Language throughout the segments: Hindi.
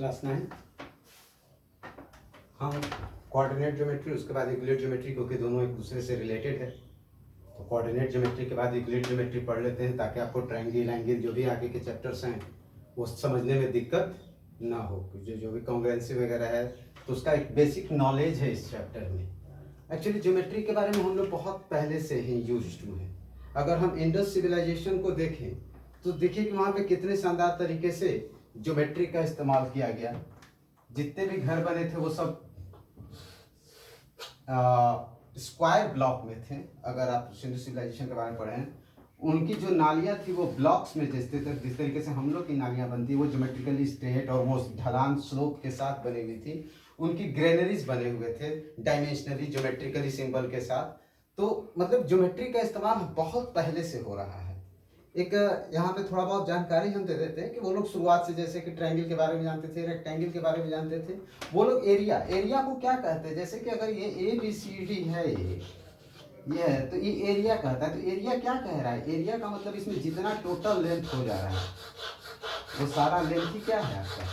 क्लास 9 हम कोऑर्डिनेट ज्योमेट्री उसके बाद यूक्लिड ज्योमेट्री, क्योंकि दोनों एक दूसरे से रिलेटेड है, तो कोऑर्डिनेट ज्योमेट्री के बाद यूक्लिड ज्योमेट्री पढ़ लेते हैं ताकि आपको ट्रायंगल एंगल जो भी आगे के चैप्टर्स हैं वो समझने में दिक्कत ना हो। जो भी कॉन्ग्रुएंसी वगैरह है तो उसका एक बेसिक नॉलेज है इस चैप्टर में। एक्चुअली ज्योमेट्री के बारे में हम लोग बहुत पहले से ही यूज्ड टू हैं। अगर हम इंडस सिविलाइजेशन को देखें तो देखिए कि वहाँ पे कितने शानदार तरीके से ज्योमेट्री का इस्तेमाल किया गया। जितने भी घर बने थे वो सब स्क्वायर ब्लॉक में थे। अगर आप इंडस सिविलाइजेशन के बारे में पढ़े हैं, उनकी जो नालियाँ थी वो ब्लॉक्स में जिस तरीके से हम लोग की नालियाँ बनती वो ज्योमेट्रिकली स्ट्रेट और वो ढलान स्लोप के साथ बनी हुई थी। उनकी ग्रेनरीज बने हुए थे डायमेंशनली ज्योमेट्रिकली सिंबल के साथ। तो मतलब ज्योमेट्री का इस्तेमाल बहुत पहले से हो रहा है। एक यहाँ पे थोड़ा बहुत जानकारी हम दे देते हैं कि वो लोग शुरुआत से जैसे कि ट्रायंगल के बारे में जानते थे, रेक्टेंगल के बारे में जानते थे। वो लोग एरिया को क्या कहते हैं, जैसे कि अगर ये ABCD है ये है तो ये एरिया कहता है। तो एरिया क्या कह रहा है, एरिया का मतलब इसमें जितना टोटल लेंथ हो जा रहा है वो सारा लेंथ ही क्या है आपका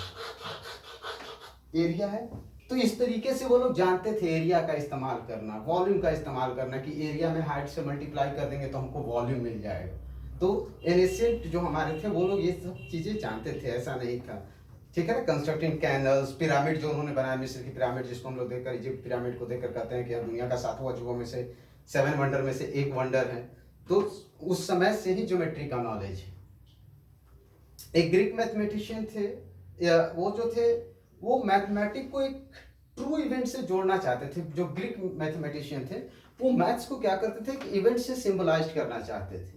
एरिया है। तो इस तरीके से वो लोग जानते थे एरिया का इस्तेमाल करना, वॉल्यूम का इस्तेमाल करना कि एरिया में हाइट से मल्टीप्लाई कर देंगे तो हमको वॉल्यूम मिल जाएगा। तो एनिशिएंट जो हमारे थे वो लोग ये सब चीज़ें जानते थे, ऐसा नहीं था। ठीक है ना। कंस्ट्रक्टिंग कैनल्स, पिरामिड जो उन्होंने बनाया, मिस्र की पिरामिड जिसको हम लोग देखकर इजिप्ट पिरामिड को देखकर कहते हैं कि दुनिया का 7वां अजूबों में से 7 वंडर में से एक वंडर है। तो उस समय से ही ज्योमेट्री का नॉलेज है। एक ग्रीक मैथमेटिशियन थे, वो जो थे वो मैथमेटिक को एक ट्रू इवेंट से जोड़ना चाहते थे। जो ग्रीक मैथमेटिशियन थे वो मैथ्स को क्या करते थे कि इवेंट से सिंबलाइज करना चाहते थे।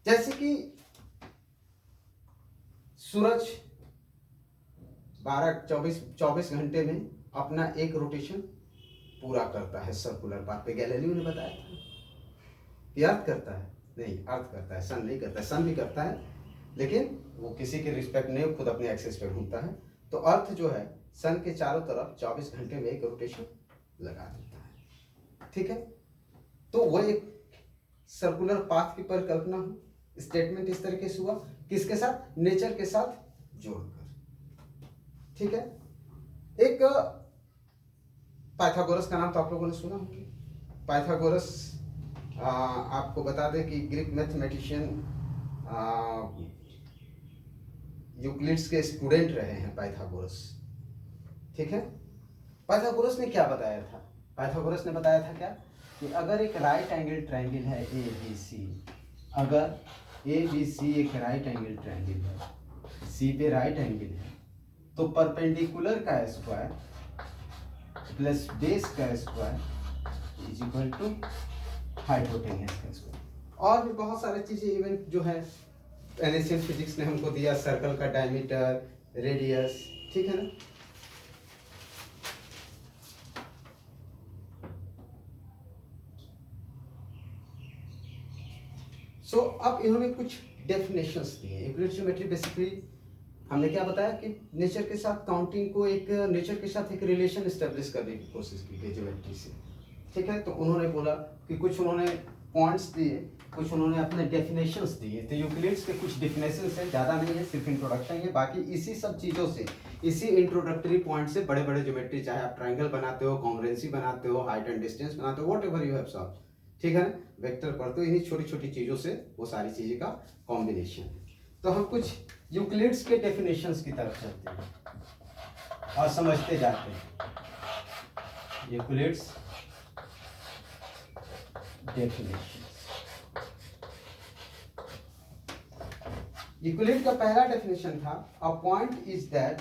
जैसे कि सूरज 24 घंटे में अपना एक रोटेशन पूरा करता है सर्कुलर पाथ पे। गैलीलियो ने बताया था कि अर्थ करता है, नहीं अर्थ करता है, सन नहीं करता है। सन भी करता है लेकिन वो किसी की रिस्पेक्ट नहीं, खुद अपने एक्सेस पे घूमता है। तो अर्थ जो है सन के चारों तरफ 24 घंटे में एक रोटेशन लगा देता है। ठीक है। तो वो एक सर्कुलर पाथ की परिकल्पना हुई। स्टेटमेंट इस तरीके से हुआ, किसके साथ, नेचर के साथ जोड़कर। ठीक है। एक पाइथागोरस का नाम तो आप लोगों ने सुना होगा। पाइथागोरस आपको बता दें कि ग्रीक मैथमेटिशियन यूक्लिड्स के स्टूडेंट रहे हैं पाइथागोरस। ठीक है। पाइथागोरस ने क्या बताया था, पाइथागोरस ने बताया था क्या कि अगर एक राइट एंगल ट्रायंगल है ABC, अगर ABC एक राइट एंगल ट्रायंगल है, C पे राइट एंगल है, तो परपेंडिकुलर का स्क्वायर प्लस बेस का square is equal to hypotenuse का स्क्वायर। और भी बहुत सारी चीजें इवेंट जो है एनएसएम फिजिक्स ने हमको दिया, सर्कल का डायमीटर, रेडियस। ठीक है ना। सो अब इन्होंने कुछ डेफिनेशंस दिए। यूक्लिड ज्योमेट्री बेसिकली हमने क्या बताया कि नेचर के साथ काउंटिंग को एक नेचर के साथ एक रिलेशन एस्टेब्लिश करने की कोशिश की गई ज्योमेट्री से। ठीक है। तो उन्होंने बोला कि कुछ उन्होंने पॉइंट्स दिए, कुछ उन्होंने अपने डेफिनेशंस दिए। तो यूक्लिड्स के कुछ डेफिनेशंस है, ज़्यादा नहीं है, सिर्फ इंट्रोडक्शन है। बाकी इसी सब चीज़ों से, इसी इंट्रोडक्टरी पॉइंट से बड़े बड़े ज्योमेट्री, चाहे आप ट्रायंगल बनाते हो, कॉन्ग्रुएंसी बनाते हो, हाइट एंड डिस्टेंस बनाते हो, what ever you have solved, ठीक है ना, वेक्टर पढ़ते हो, इन्हीं छोटी छोटी चीज़ों से वो सारी चीज़ें का कॉम्बिनेशन है। तो हम कुछ यूक्लिड्स के डेफिनेशंस की तरफ चलते हैं और समझते जाते हैं। Euclid's definitions. यूक्लिड का पहला डेफिनेशन था, a point is that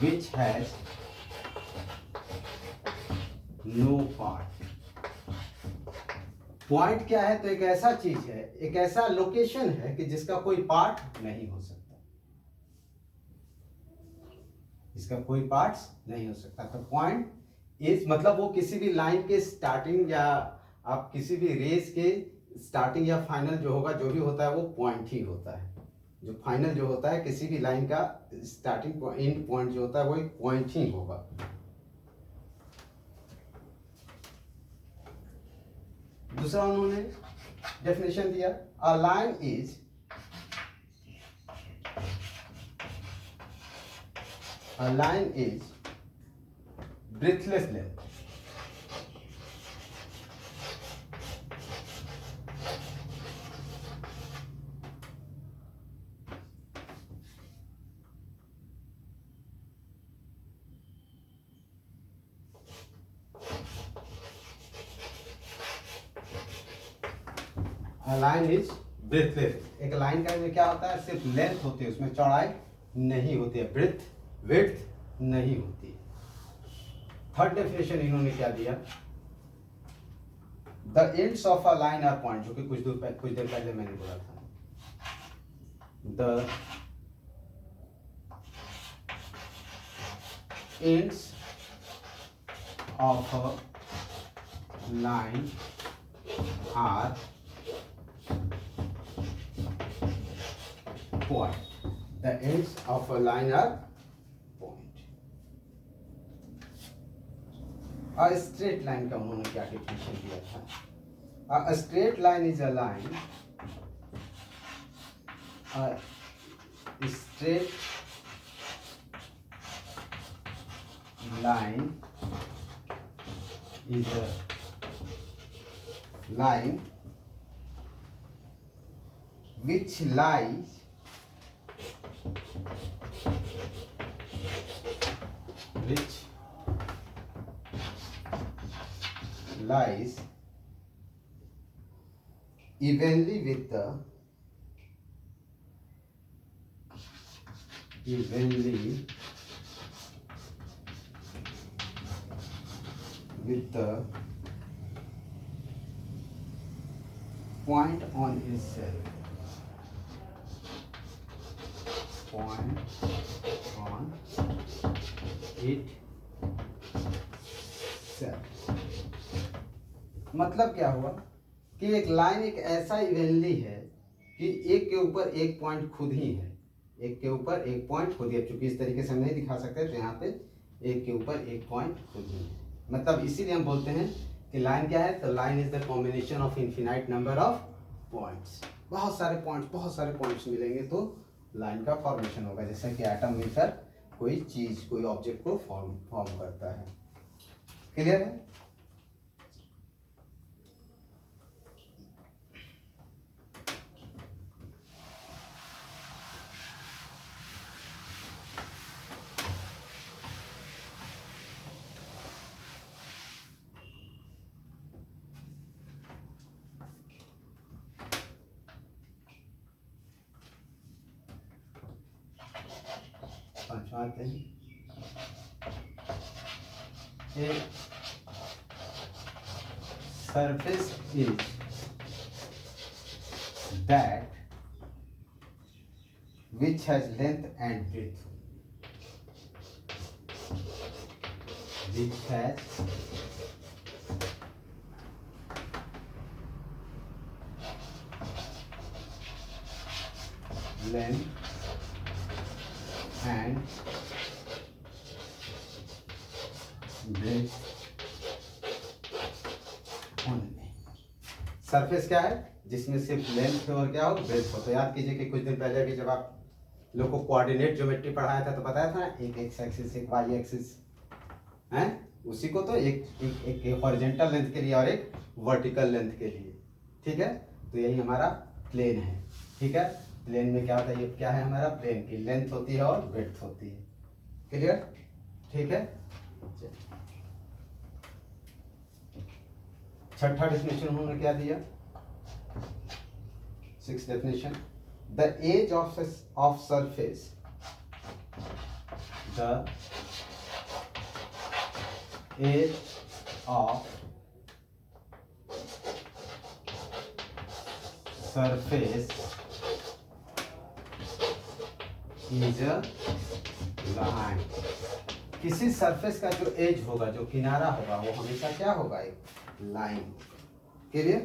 which has no part। Point क्या है, तो एक ऐसा चीज है, एक ऐसा लोकेशन है कि जिसका कोई पार्ट नहीं हो सकता, इसका कोई पार्ट्स नहीं हो सकता। तो पॉइंट इज मतलब वो किसी भी लाइन के स्टार्टिंग या आप किसी भी रेस के स्टार्टिंग या फाइनल जो होगा, जो भी होता है वो पॉइंट ही होता है। जो फाइनल जो होता है किसी भी लाइन का स्टार्टिंग एंड पॉइंट जो होता है वो एक पॉइंट ही होगा। दूसरा उन्होंने डेफिनेशन दिया, a line is breathless length। Line is breathless. एक लाइन का में क्या होता है, सिर्फ लेंथ होती है, उसमें चौड़ाई नहीं होती है, ब्रेथ विड्थ नहीं होती। थर्ड डेफिनेशन इन्होंने क्या दिया, the ends of a line are point, जो कि कुछ देर पहले मैंने बोला था। The ends of a line are point, the ends of a line are point। a straight line का उन्होंने क्या definition दिया था, a straight line is a line, a straight line is a line which lies evenly with the point on itself, मतलब क्या हुआ कि एक लाइन एक ऐसा इवेनली है कि एक के ऊपर एक पॉइंट खुद ही है, एक के ऊपर एक पॉइंट खुद ही है। चूंकि इस तरीके से हम नहीं दिखा सकते तो यहाँ पे एक के ऊपर एक पॉइंट खुद ही है, मतलब इसीलिए हम बोलते हैं कि लाइन क्या है, तो line is the combination of infinite number of points. बहुत सारे पॉइंट्स मिलेंगे तो लाइन का फॉर्मेशन होगा, जैसे कि एटम मिलकर कोई चीज कोई ऑब्जेक्ट को फॉर्म करता है। क्लियर है? पांचवा surface is that which has length and width, which has length and breadth only। Surface क्या है, जिसमें सिर्फ लेंथ और क्या हो, ब्रेथ हो। तो याद कीजिए कि कुछ दिन पहले भी जब आप लोग को कोऑर्डिनेट ज्योमेट्री पढ़ाया था तो बताया था ना, एक एक्स एक्सिस एक वाई एक्सिस है, उसी को तो एक हॉरिजॉन्टल लेंथ के लिए और एक वर्टिकल लेंथ के लिए। ठीक है, तो यही हमारा प्लेन है। ठीक है, प्लेन में क्या होता है, ये क्या है हमारा, प्लेन की लेंथ होती है और विड्थ होती है। क्लियर? ठीक है। छठा डेफिनेशन उन्होंने क्या दिया, six definition, the edge of surface, the edge of surface is a line. किसी सरफेस का जो एज होगा, जो किनारा होगा, वो हमेशा क्या होगा, एक लाइन। क्लियर?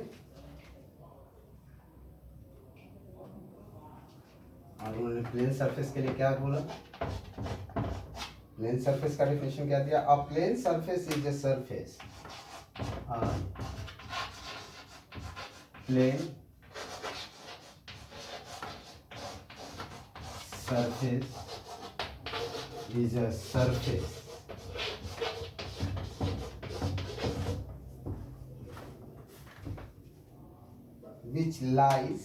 और उन्होंने प्लेन सरफेस के लिए क्या बोला, प्लेन सरफेस का डेफिनेशन क्या दिया, a plane surface is a surface, plane surface is a surface which lies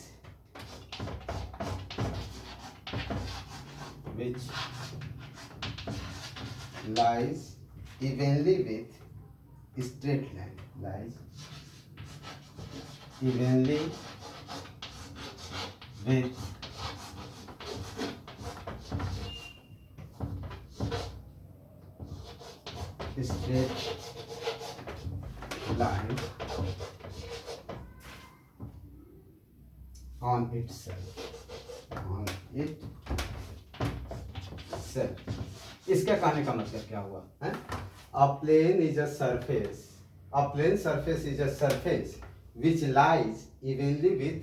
evenly with straight line, lies evenly with straight line on itself. इसका कहने का मतलब क्या हुआ है, a plane is a surface, a plane surface is a surface which lies evenly with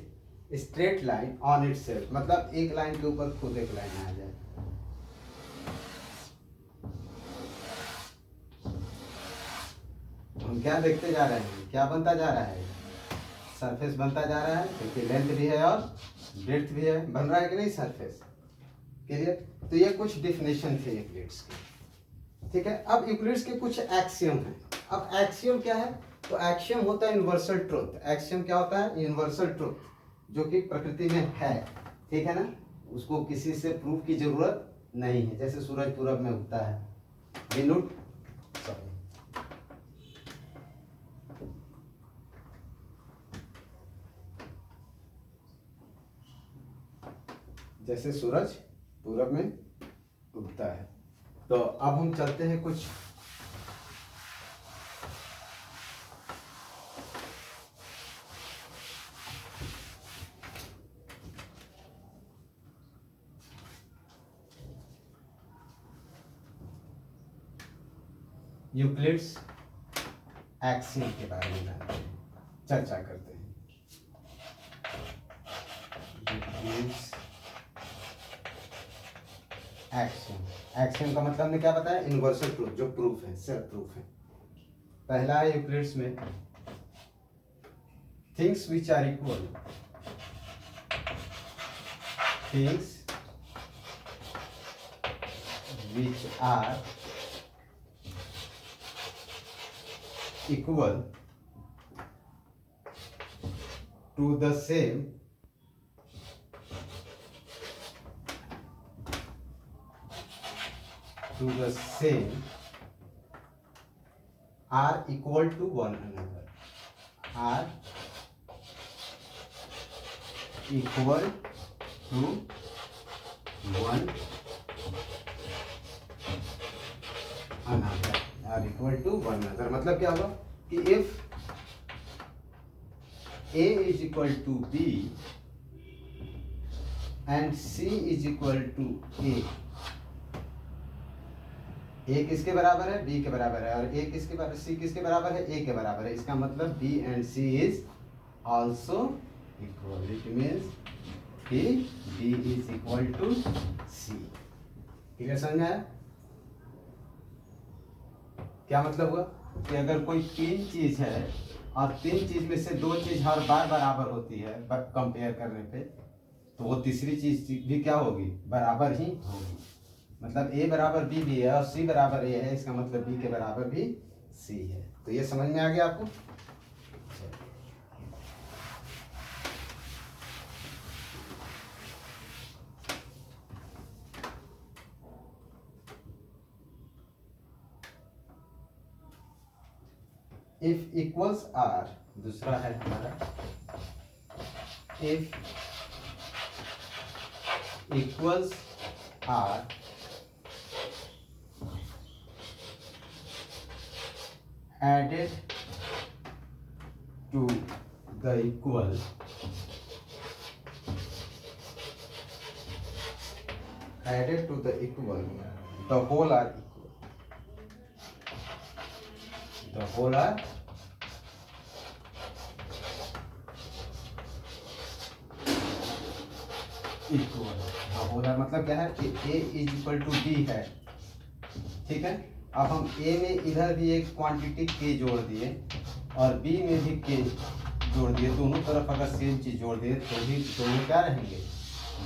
straight line on itself, मतलब एक लाइन के ऊपर खुद एक लाइन आ जाए। हम क्या देखते जा रहे हैं, क्या बनता जा रहा है, सरफेस बनता जा रहा है, क्योंकि लेंथ भी है और ब्रेड्थ भी है, बन रहा है कि नहीं सरफेस, क्लियर। तो ये कुछ डेफिनेशन थे यूक्लिड्स के, ठीक है। अब यूक्लिड्स के कुछ एक्सियम हैं। अब एक्सियम क्या है, तो एक्सियम होता है यूनिवर्सल ट्रुथ। एक्सियम क्या होता है, यूनिवर्सल ट्रुथ, जो कि प्रकृति में है, ठीक है ना, उसको किसी से प्रूफ की जरूरत नहीं है। जैसे सूरज पूरब में उगता है, विनुट जैसे सूरज पूरब में उगता है। तो अब हम चलते हैं कुछ यूक्लिड्स एक्सियम के बारे में चर्चा करते हैं। यूक्लिड्स एक्सियम, एक्सियम का मतलब ने क्या बताया, यूनिवर्सल प्रूफ, जो प्रूफ है, सेल्फ प्रूफ है। पहला है यूक्लिड्स में, things which are equal, things which are equal to the same are equal to one another, are equal to one another, are equal to one another। मतलब क्या हुआ कि if A is equal to B and C is equal to A, A किसके बराबर है, B के बराबर है, और A किसके बराबर, C किसके बराबर है, A के बराबर है। इसका मतलब B and C is also equal, it means कि B is equal to C। Clear समझ में आया? क्या मतलब हुआ कि अगर कोई तीन चीज है और तीन चीज में से दो चीज हर बार बराबर होती है कंपेयर करने पे, तो वो तीसरी चीज भी क्या होगी, बराबर ही होगी। मतलब A बराबर B भी है और C बराबर A है, इसका मतलब B के बराबर भी C है। तो ये समझ में आ गया आपको। इफ इक्वल्स आर, दूसरा है हमारा, if equals are added to the equal, added to the equal, the whole are equal, the whole are equal, whole are मतलब क्या है कि a is equal to b है, ठीक है। अब हम ए में इधर भी एक क्वांटिटी के जोड़ दिए और बी में भी के जोड़ दिए, दोनों तरफ अगर सेम चीज जोड़ दिए तो भी दोनों क्या रहेंगे,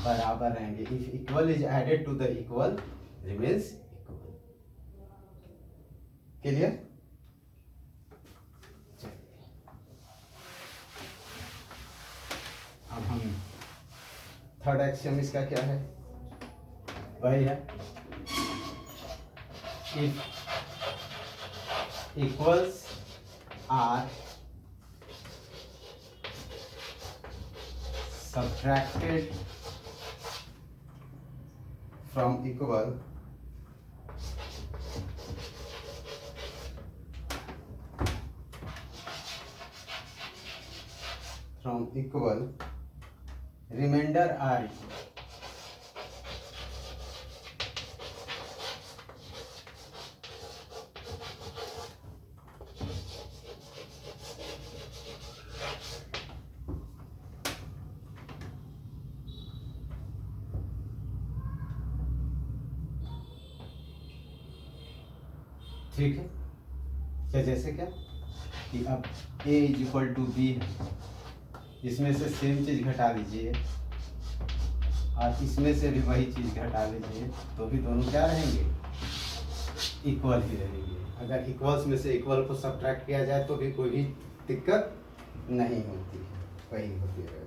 बराबर रहेंगे। If equal is added to the equal remains equal. Clear? अब हम थर्ड एक्सियम इसका क्या है, वही है if equals are subtracted from equal remainder are equal। ठीक है, क्या जैसे क्या कि अब a is equal to b है, इसमें से सेम चीज घटा दीजिए और इसमें से भी वही चीज घटा लीजिए तो भी दोनों क्या रहेंगे, इक्वल ही रहेंगे। अगर इक्वल्स में से इक्वल को सब्ट्रैक्ट किया जाए तो भी कोई भी दिक्कत नहीं होती है, वही होती है।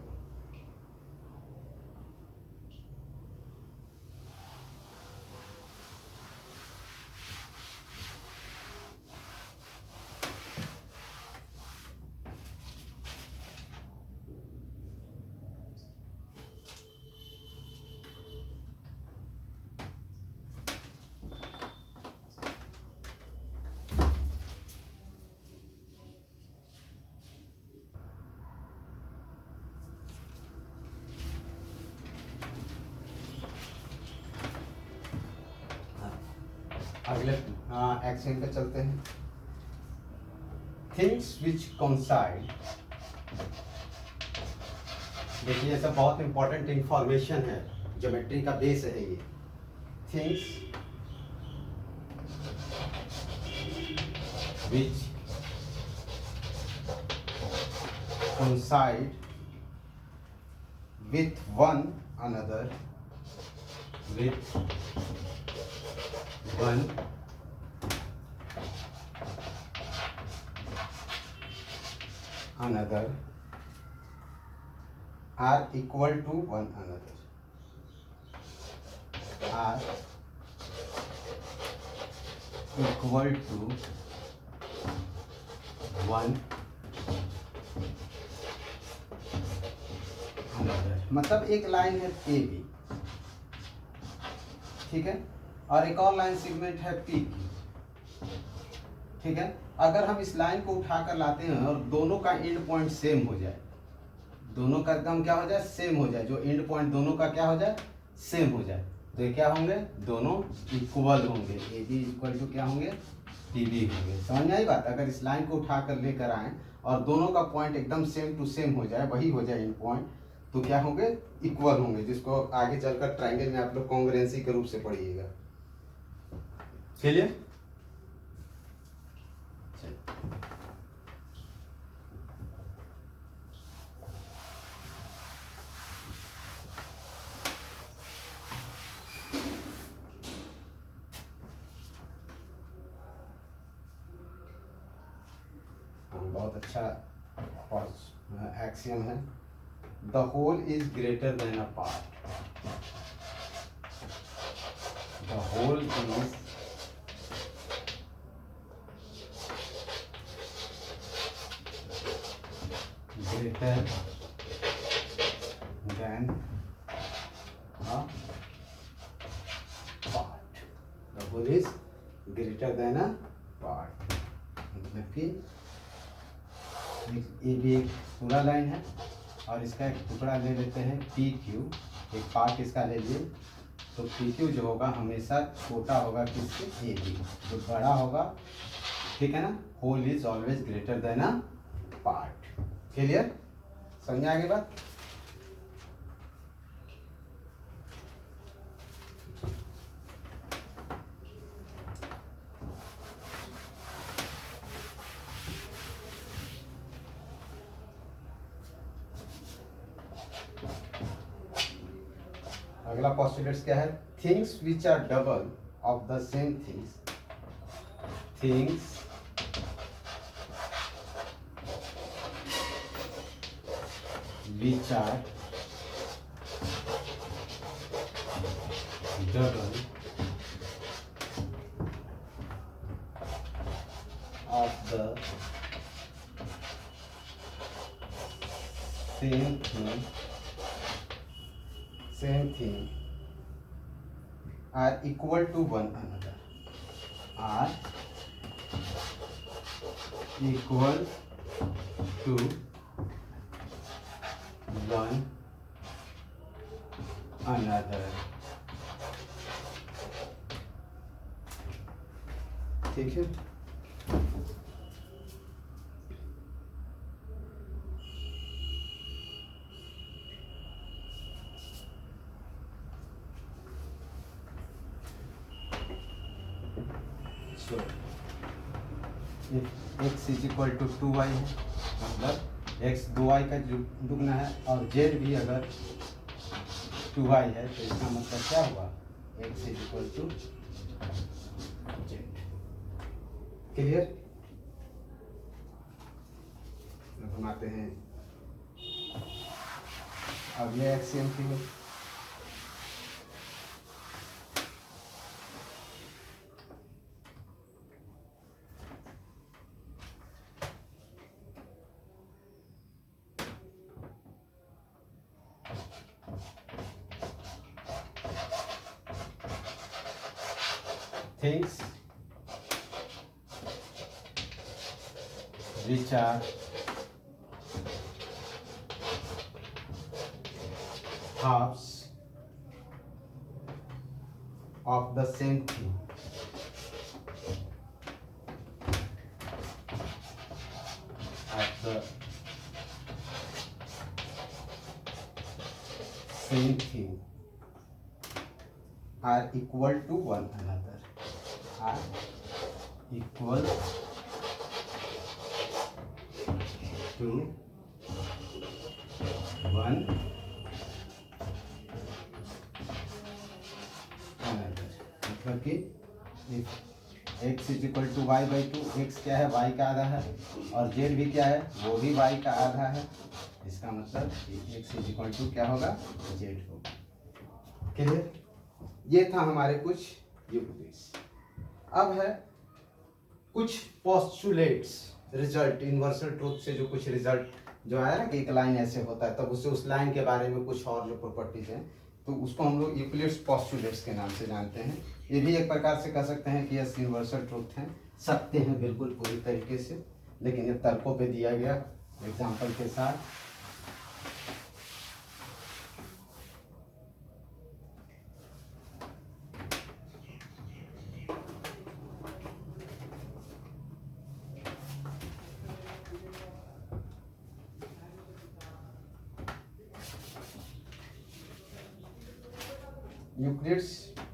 अगले एक्शन पे चलते हैं। थिंग्स विच कोइंसाइड, देखिए ये सब बहुत इंपॉर्टेंट इंफॉर्मेशन है, ज्योमेट्री का बेस है ये। Things which coincide with one another, with one another are equal to one another, are equal to one another। मतलब एक लाइन है ए बी, ठीक है, और एक और लाइन सेगमेंट है पी की, ठीक है। अगर हम इस लाइन को उठाकर लाते हैं और दोनों का एंड पॉइंट सेम हो जाए, दोनों का एकदम क्या हो जाए, सेम हो जाए, जो एंड पॉइंट दोनों का क्या हो जाए, सेम हो जाए, तो ये क्या होंगे, दोनों इक्वल होंगे। ए बी इक्वल टू क्या होंगे, पी बी होंगे। समझ में आई बात? अगर इस लाइन को उठाकर लेकर आए और दोनों का पॉइंट एकदम सेम टू सेम हो जाए, वही हो जाए एंड पॉइंट, तो क्या होंगे, इक्वल होंगे, जिसको आगे चलकर ट्रायंगल में आप लोग कॉन्ग्रुएंसी के रूप से पढ़िएगा। चलिए बहुत अच्छा एक्सियम है, the whole is greater than a part, the whole is greater than a part, the whole is greater than a part। मतलब कि ये भी एक पूरा लाइन है और इसका एक टुकड़ा ले लेते हैं पी क्यू, एक पार्ट इसका ले लिए, तो पी क्यू जो होगा हमेशा छोटा होगा किससे, ए बी, जो बड़ा होगा, ठीक है ना। Whole is always greater than a part. Clear? समझ आगे बात? अगला पोस्टुलेट्स क्या है? Things which are double of the same things, things which are double of the same thing are equal to one another, are equal to one another। ठीक है, so x is equal to 2y है, मतलब x 2y का दुगना है, और z भी अगर 2y है तो इसका मतलब क्या हुआ? x is equal to z। Clear? हम आते हैं अगले एक्सियम की ओर। Things which are halves of the same thing are equal to one another, are equal to one another। मतलब कि x is equal to y by two, x क्या है? y का आधा है, और z भी क्या है? वो भी y का आधा है। इसका मतलब x इज इक्वल टू क्या होगा? z होगा। क्लियर? ये था हमारे कुछ यूक्लिड्स। अब है कुछ पोस्टुलेट्स, रिजल्ट, यूनिवर्सल ट्रूथ से जो कुछ रिजल्ट जो आया ना कि एक लाइन ऐसे होता है, तब उससे उस लाइन के बारे में कुछ और जो प्रॉपर्टीज हैं, तो उसको हम लोग यूक्लिड्स पोस्टुलेट्स के नाम से जानते हैं। ये भी एक प्रकार से कह सकते हैं कि यह यूनिवर्सल ट्रूथ हैं, सत्य हैं बिल्कुल पूरी तरीके से, लेकिन ये तर्कों पे दिया गया एग्जाम्पल के साथ। Euclid's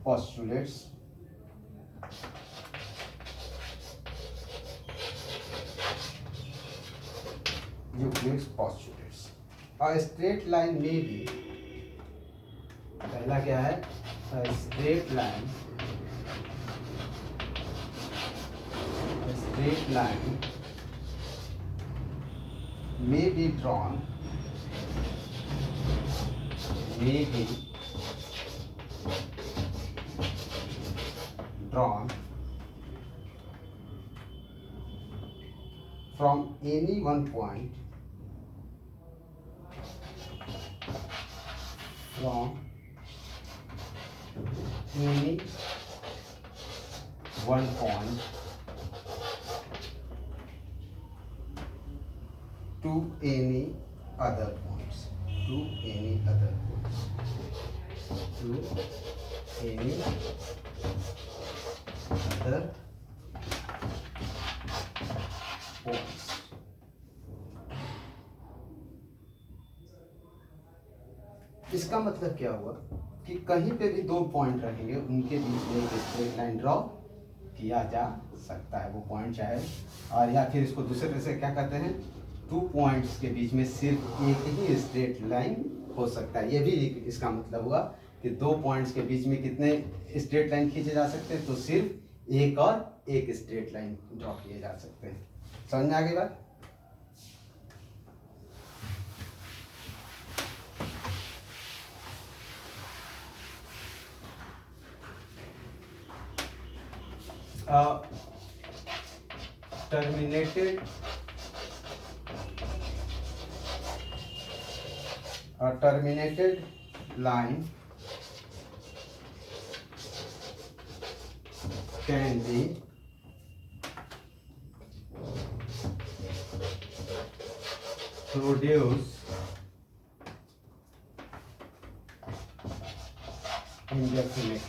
postulates a straight line may be, पहला क्या है? a straight line may be drawn from any one point to any other points, इसका मतलब क्या हुआ कि कहीं पे भी दो पॉइंट रहेंगे, उनके बीच में एक स्ट्रेट लाइन ड्रॉ किया जा सकता है, वो पॉइंट चाहे, और या फिर इसको दूसरे तरह से क्या कहते हैं? टू पॉइंट्स के बीच में सिर्फ एक ही स्ट्रेट लाइन हो सकता है। ये भी इसका मतलब हुआ कि दो पॉइंट्स के बीच में कितने स्ट्रेट लाइन खींचे जा सकते हैं, तो सिर्फ एक और एक स्ट्रेट लाइन ड्रॉ किए जा सकते हैं। समझ में आ गई बात? terminated line can be produced indefinitely,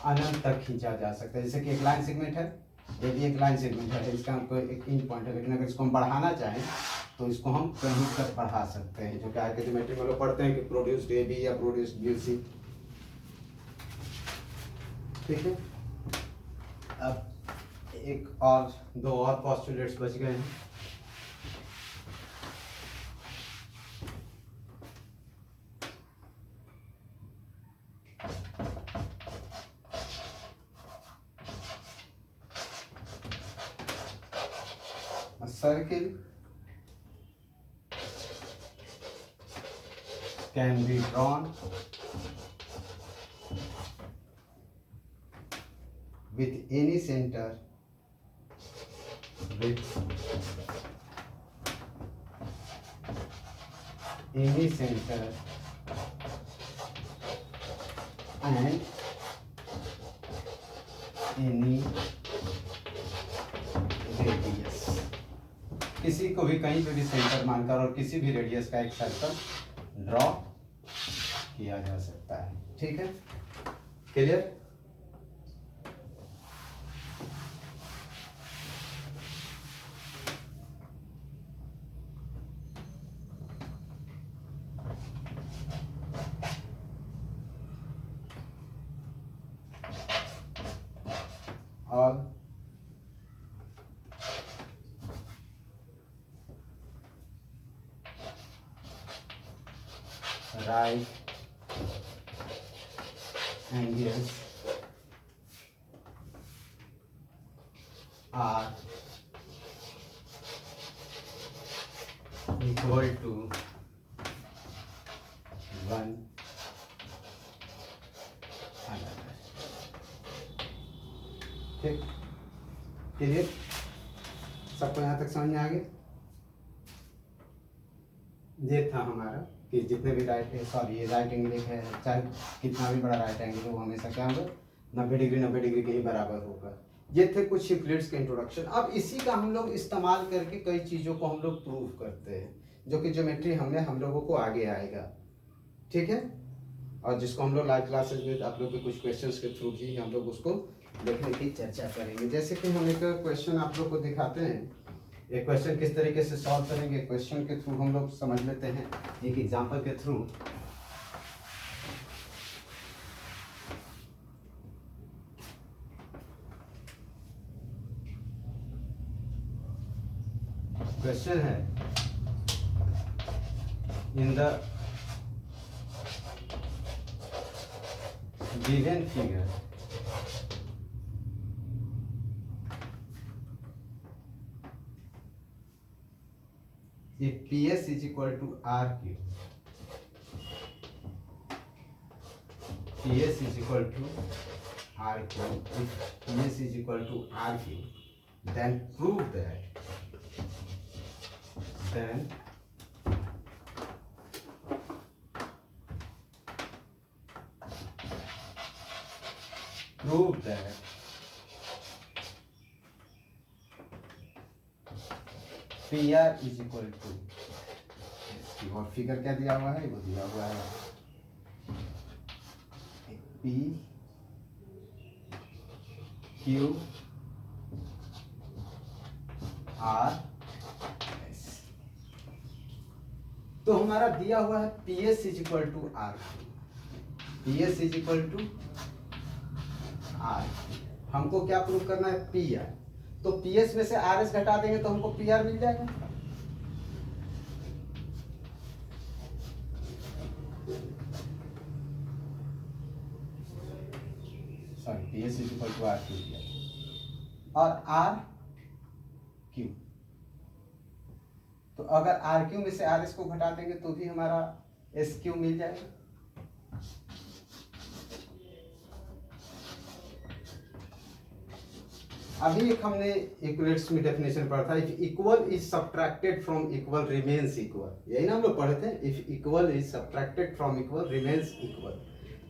अनंत तक खींचा जा सकता है। जैसे कि एक लाइन सेगमेंट है, ये भी एक लाइन सेगमेंट है, इसका हमको एक इन पॉइंट है, लेकिन अगर इसको हम बढ़ाना चाहें तो इसको हम कहीं तक बढ़ा सकते हैं, जो कि आगे ज्योमेट्री में लोग पढ़ते हैं कि प्रोड्यूस्ड ए बी या प्रोड्यूस्ड बी सी। ठीक है, अब एक और दो और पोस्टुलेट्स बच गए हैं। Circle can be drawn with any center and any radius, किसी को भी कहीं पे भी सेंटर मानकर और किसी भी रेडियस का एक सर्कल ड्रॉ किया जा सकता है। ठीक है, क्लियर? और right angles are equal to 1 another। ठीक, क्लियर? सबको यहाँ तक समझ में आ गया? ये था हमारा कि जितने भी ये राइट एंगल है, चाहे कितना भी बड़ा राइट एंगल हो, हमेशा क्या होगा, 90 डिग्री के ही बराबर होगा। ये थे कुछ यूक्लिड्स के इंट्रोडक्शन। अब इसी का हम लोग इस्तेमाल करके कई चीज़ों को हम लोग प्रूव करते हैं, जो कि ज्योमेट्री हम लोगों को आगे आएगा। ठीक है, और जिसको हम लोग लाइव क्लासेज में आप लोग के कुछ क्वेश्चंस के थ्रू भी हम लोग उसको देखने की चर्चा करेंगे। जैसे कि हम एक क्वेश्चन आप लोग को दिखाते हैं, एक क्वेश्चन किस तरीके से सॉल्व करेंगे, क्वेश्चन के थ्रू हम लोग समझ लेते हैं, एक एग्जांपल के थ्रू। क्वेश्चन है, in the given figure if PS is equal to RQ, PS is equal to RQ, if PS is equal to RQ, then prove that, PR is equal to, और फिगर क्या दिया हुआ है, वो दिया हुआ है P Q R S। तो हमारा दिया हुआ है PS is equal to r, PS is equal to r. हमको क्या प्रूव करना है, PR। तो PS में से RS घटा देंगे तो हमको PR मिल जाएगा। P s equal to r q दिया और आर क्यू। तो अगर आर क्यू में से आर एस को घटा देंगे तो भी हमारा एस क्यू मिल जाएगा। अभी एक हमने इक्वलेट्स में डेफिनेशन पढ़ा था, if equal is subtracted from equal remains equal, यही ना हम लोग पढ़े थे, if equal is subtracted from equal remains equal.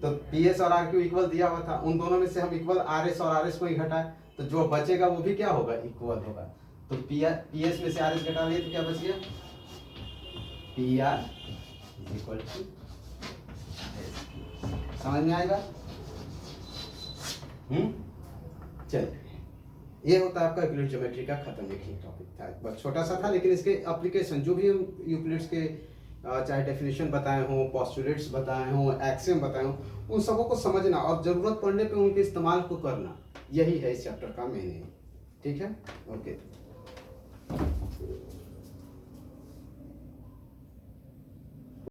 तो पी एस और आर क्यू इक्वल दिया हुआ था, उन दोनों में से हम इक्वल आर एस और आर एस को ही घटाए तो जो बचेगा वो भी क्या होगा, इक्वल होगा। तो पी एस में से आर एस घटा लिए तो क्या बच गया, p r is equal to, समझ में आएगा। चलिए, ये होता है आपका यूक्लिड ज्योमेट्री का खत्म, एक टॉपिक था, बस छोटा सा था, लेकिन इसके एप्लीकेशन जो भी हम यूक्लिड्स के चाहे डेफिनेशन बताए हों, पोस्टुलेट्स बताए हों, एक्सियम बताए हों, उन सबों को समझना और जरूरत पड़ने पे उनके इस्तेमाल को करना, यही है इस चैप्टर का मेन एम। ठीक है, ओके।